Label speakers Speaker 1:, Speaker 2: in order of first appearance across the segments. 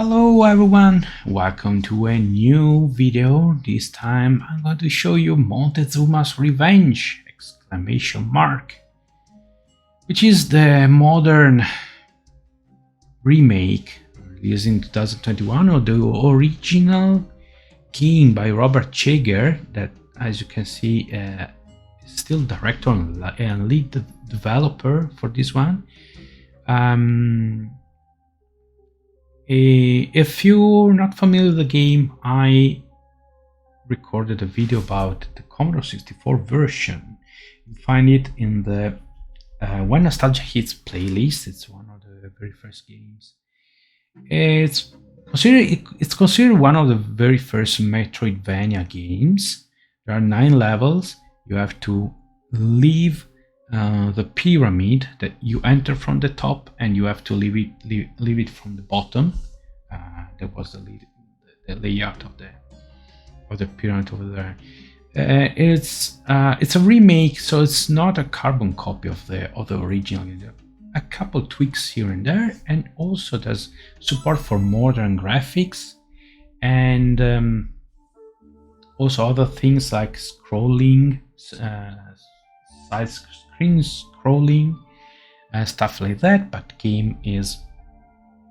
Speaker 1: Hello everyone, welcome to a new video. This time I'm going to show you Montezuma's Revenge! Exclamation mark, which is the modern remake released in 2021 of the original game by Robert Jaeger that, as you can see, is still director and lead developer for this one. If you're not familiar with the game, I recorded a video about the Commodore 64 version. You find it in the When Nostalgia Hits playlist. It's one of the very first games. It's considered one of the very first Metroidvania games. There are 9 levels. You have to leave the pyramid that you enter from the top, and you have to leave it from the bottom. That was the layout of the pyramid over there. It's a remake, so it's not a carbon copy of the original. A couple tweaks here and there, and also there's support for modern graphics and also other things like scrolling, side screen scrolling, and stuff like that. But the game is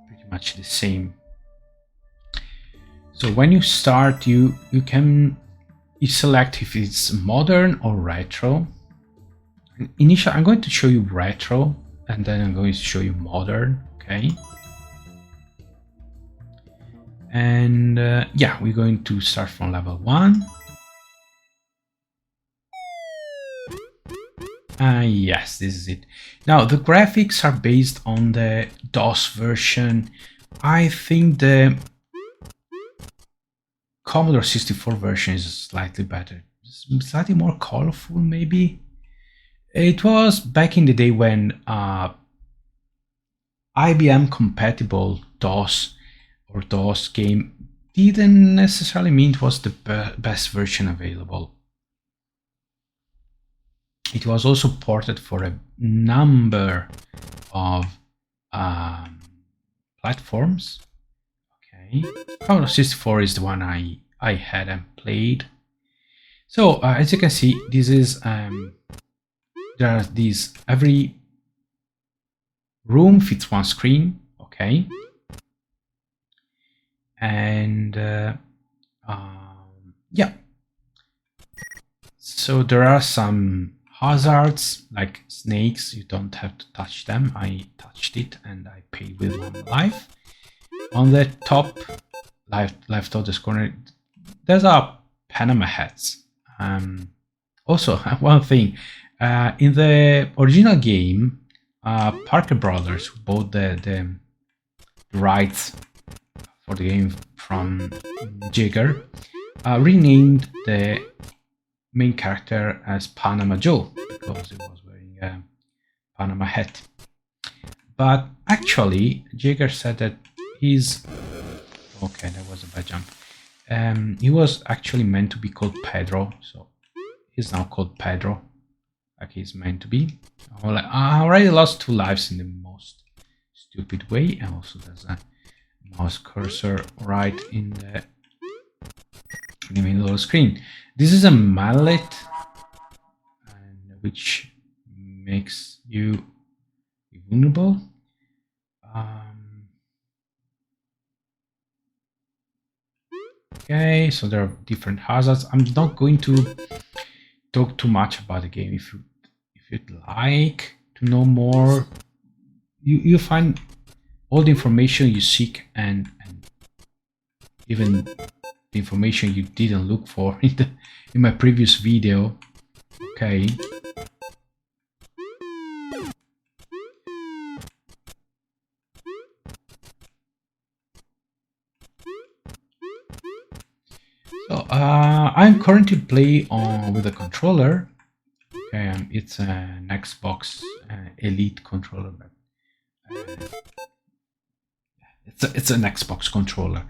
Speaker 1: pretty much the same. So when you start, you select if it's modern or retro. Initially, I'm going to show you retro, and then I'm going to show you modern. Okay. And yeah, we're going to start from level 1. Yes, this is it. Now, the graphics are based on the DOS version. I think the Commodore 64 version is slightly better. Slightly more colorful, maybe. It was back in the day when IBM compatible DOS or DOS game didn't necessarily mean it was the best version available. It was also ported for a number of platforms. Okay, Commodore 64 is the one I had and played. So as you can see, this is there are these, every room fits one screen. Okay, and yeah, so there are some hazards like snakes. You don't have to touch them. I touched it and I paid with 1 life. On the top left of this corner, there's a Panama hats. Also, one thing, in the original game, Parker Brothers, who bought the rights for the game from Jaeger, renamed the main character as Panama Joe because he was wearing a Panama hat. But actually, Jaeger said that he's okay. That was a bad jump. He was actually meant to be called Pedro, so he's now called Pedro, like he's meant to be. I already lost 2 lives in the most stupid way, and also there's a mouse cursor right in the middle of the screen. This is a mallet, which makes you vulnerable. Okay, so there are different hazards. I'm not going to talk too much about the game. If you'd like to know more, you find all the information you seek and even the information you didn't look for in my previous video. Okay. So I'm currently playing with a controller. Okay, it's an Xbox Elite controller, but it's an Xbox controller.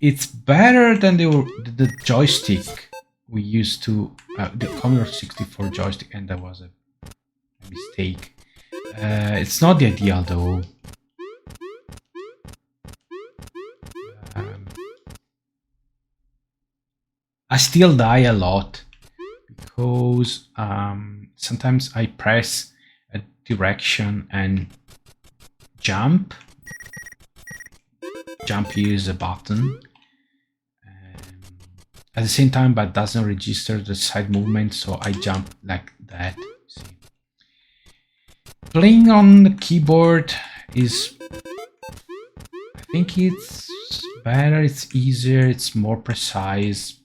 Speaker 1: It's better than the joystick we used to, the Commodore 64 joystick, and that was a mistake. It's not the ideal though. still die a lot because sometimes I press a direction and jump. Jump here is a button. At the same time, but doesn't register the side movement, so I jump like that. See. Playing on the keyboard is, I think it's better, it's easier, it's more precise.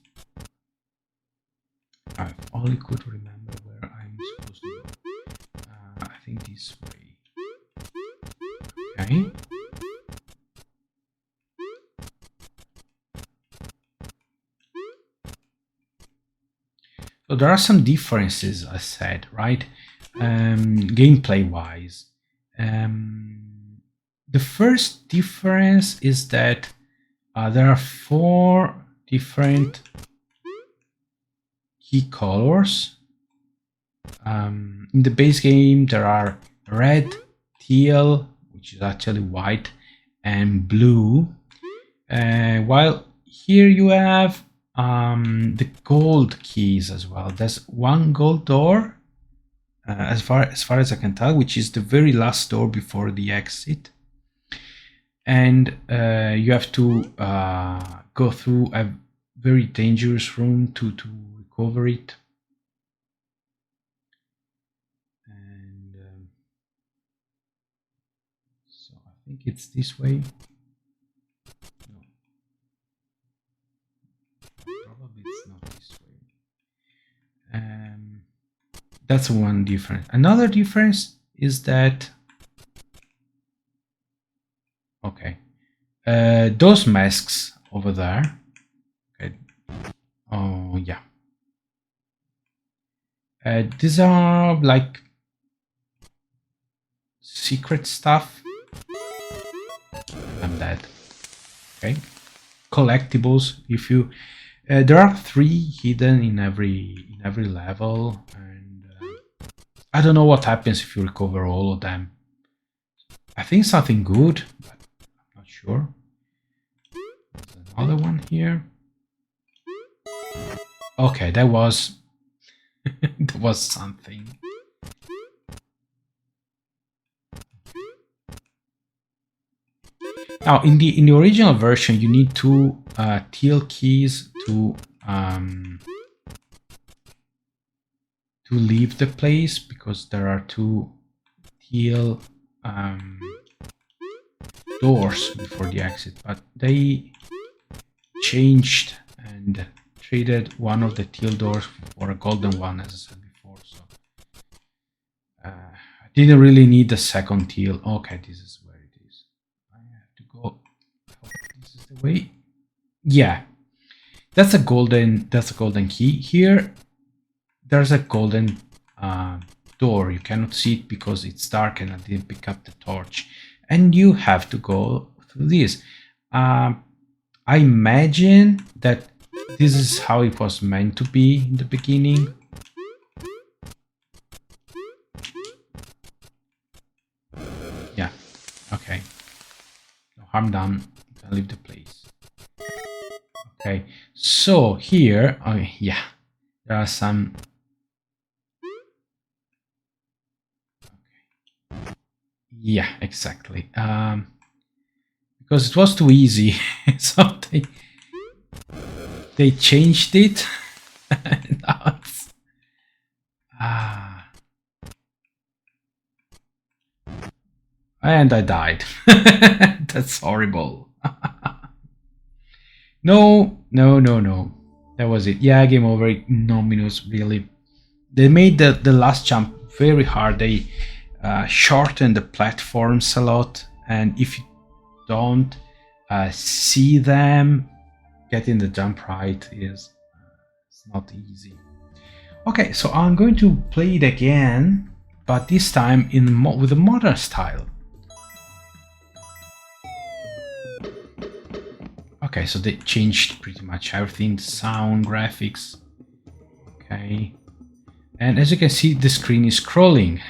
Speaker 1: I only could remember where I'm supposed to go. I think this way. Okay. So there are some differences, I said, right? Gameplay wise. The first difference is that there are 4 different key colors. In the base game, there are red, teal, which is actually white, and blue. While here you have the gold keys as well. There's 1 gold door, as far as I can tell, which is the very last door before the exit. And you have to go through a very dangerous room to recover it. And so I think it's this way. No. Probably it's not this way. That's one difference. Another difference is that, okay, those masks over there, okay, oh yeah, these are like secret stuff. I'm dead. Okay, collectibles. If you there are 3 hidden in every level, and I don't know what happens if you recover all of them. I think something good, but I'm not sure. There's another one here. Okay, that was that was something. Now, in the original version, you need 2 teal keys to leave the place, because there are 2 teal doors before the exit, but they changed and traded one of the teal doors for a golden one, as I said before. So I didn't really need the second teal. Okay, this is where it is. I have to go. This is the way. Yeah, that's a golden key. Here there's a golden door. You cannot see it because it's dark and I didn't pick up the torch, and you have to go through this. I imagine that this is how it was meant to be in the beginning. Yeah, okay, no harm done. You can leave the place. Okay, so here, yeah, there are some. Yeah, exactly. Because it was too easy, so they changed it. Now it's, and I died. That's horrible. No. That was it. Yeah, game over. Ignominious, really. They made the last jump very hard. They shortened the platforms a lot, and if you don't see them, getting the jump right is it's not easy. Okay, so I'm going to play it again, but this time with a modern style. Okay, so they changed pretty much everything, sound, graphics. Okay, and as you can see, the screen is scrolling.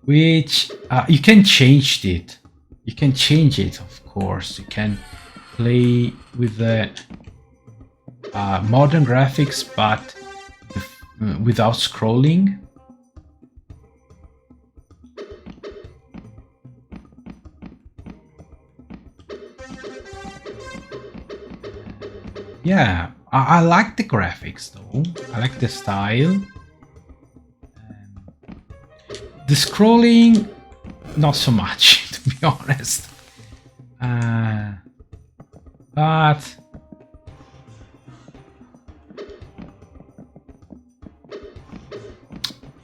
Speaker 1: Which you can change it. You can change it, of course. You can play with the modern graphics, but without scrolling. Yeah, I like the graphics though. I like the style. The scrolling, not so much, to be honest. But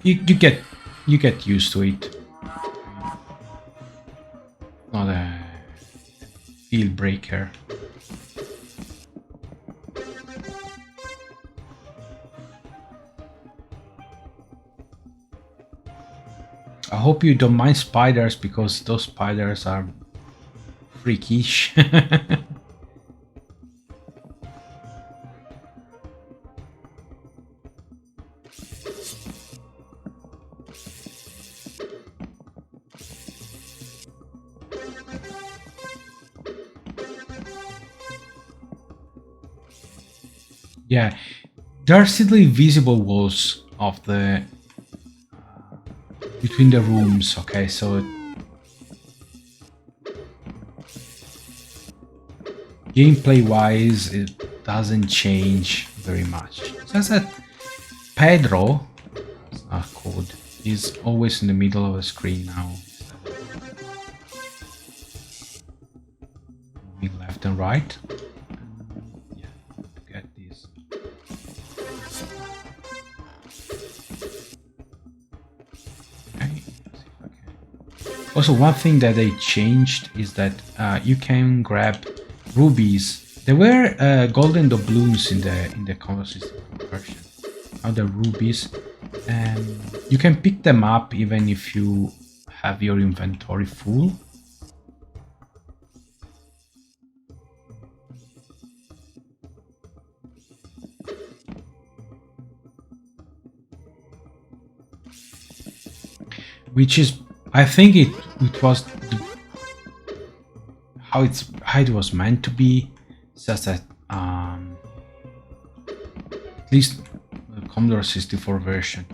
Speaker 1: you get used to it. Not a deal breaker. I hope you don't mind spiders, because those spiders are freakish. Yeah, there are still visible walls of the between the rooms. Okay, so gameplay wise it doesn't change very much. Just that Pedro, that's not code, is always in the middle of the screen now. Moving left and right. Yeah, to get this. Okay, let's see if I can. Also, one thing that they changed is that you can grab rubies. There were golden doubloons in the Commodore 64 version. Now the rubies, and you can pick them up even if you have your inventory full. Which is, I think it was how it was meant to be. It's just that at least the Commodore 64 version,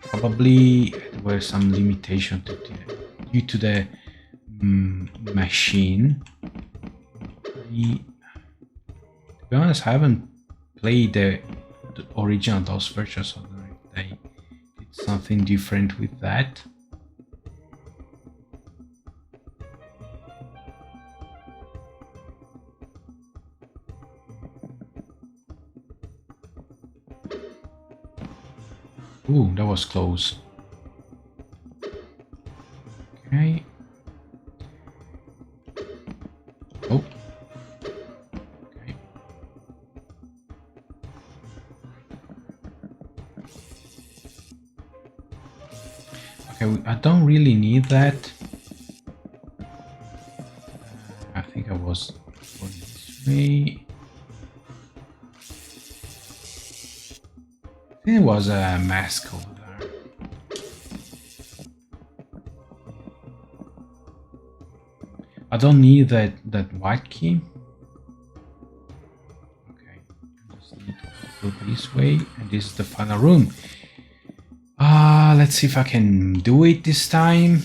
Speaker 1: probably there were some limitation due to the machine. To be honest, I haven't played the original DOS version, so they did something different with that. Ooh, that was close. Okay. Oh. Okay. Okay, I don't really need that. I think I was going this way. There was a mask over there. I don't need that white key. Okay, I just need to go this way, and this is the final room. Let's see if I can do it this time.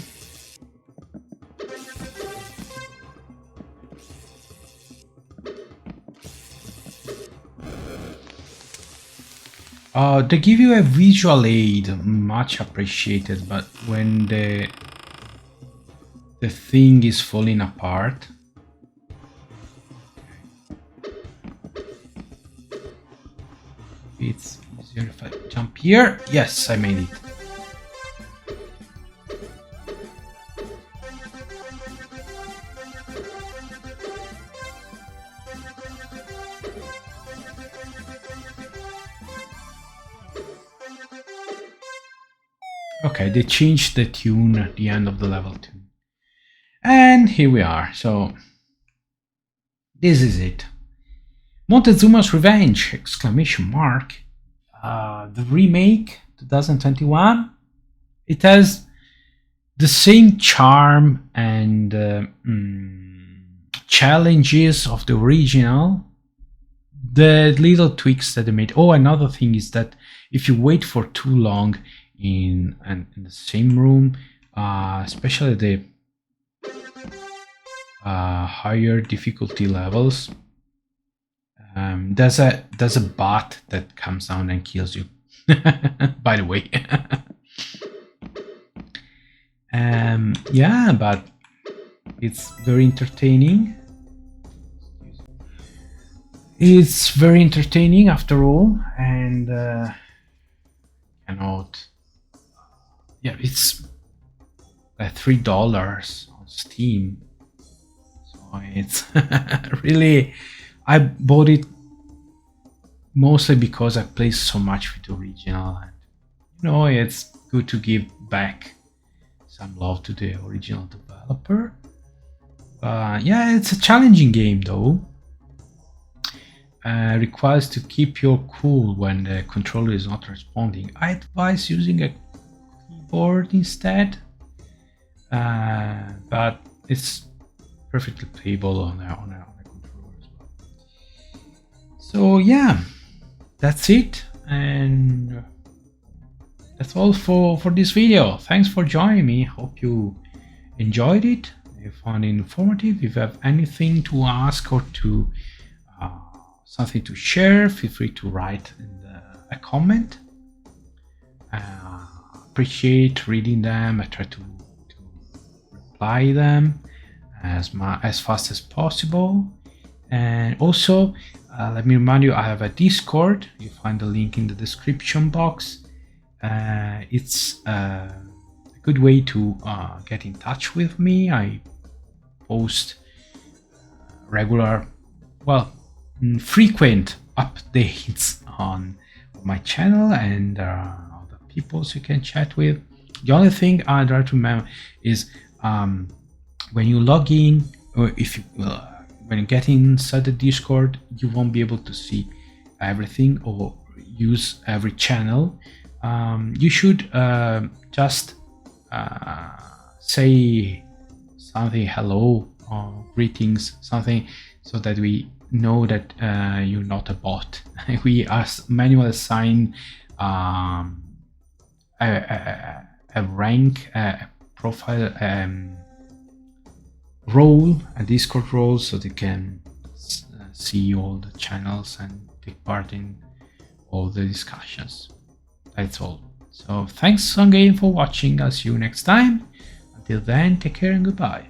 Speaker 1: They give you a visual aid, much appreciated, but when the thing is falling apart. It's easier if I jump here. Yes, I made it. Okay, they changed the tune at the end of the level tune. And here we are. So this is it. Montezuma's Revenge! Exclamation mark. The remake 2021. It has the same charm and challenges of the original, the little tweaks that they made. Oh, another thing is that if you wait for too long in the same room, especially the higher difficulty levels, there's a bot that comes down and kills you. By the way. Yeah, but it's very entertaining. It's very entertaining after all, and cannot. Yeah, it's $3 on Steam, so it's really. I bought it mostly because I play so much with the original, and you know, it's good to give back some love to the original developer. Yeah, it's a challenging game though. Requires to keep your cool when the controller is not responding. I advise using a keyboard instead, but it's perfectly playable on a controller as well. So yeah, that's it, and that's all for this video. Thanks for joining me. Hope you enjoyed it. You found it informative. If you have anything to ask or to something to share, feel free to write in a comment. Appreciate reading them. I try to reply them as fast as possible. And also, let me remind you, I have a Discord. You find the link in the description box. It's a good way to get in touch with me. I post regular, frequent updates on my channel, and other people you can chat with. The only thing I'd try to remember is when you log in, or if you when you get inside the Discord, you won't be able to see everything or use every channel. You should just say something, hello or greetings, something, so that we know that you're not a bot. We manually assign a rank, a profile, role, a Discord role, so they can see all the channels and take part in all the discussions. That's all. So thanks again for watching. I'll see you next time. Until then, take care and goodbye.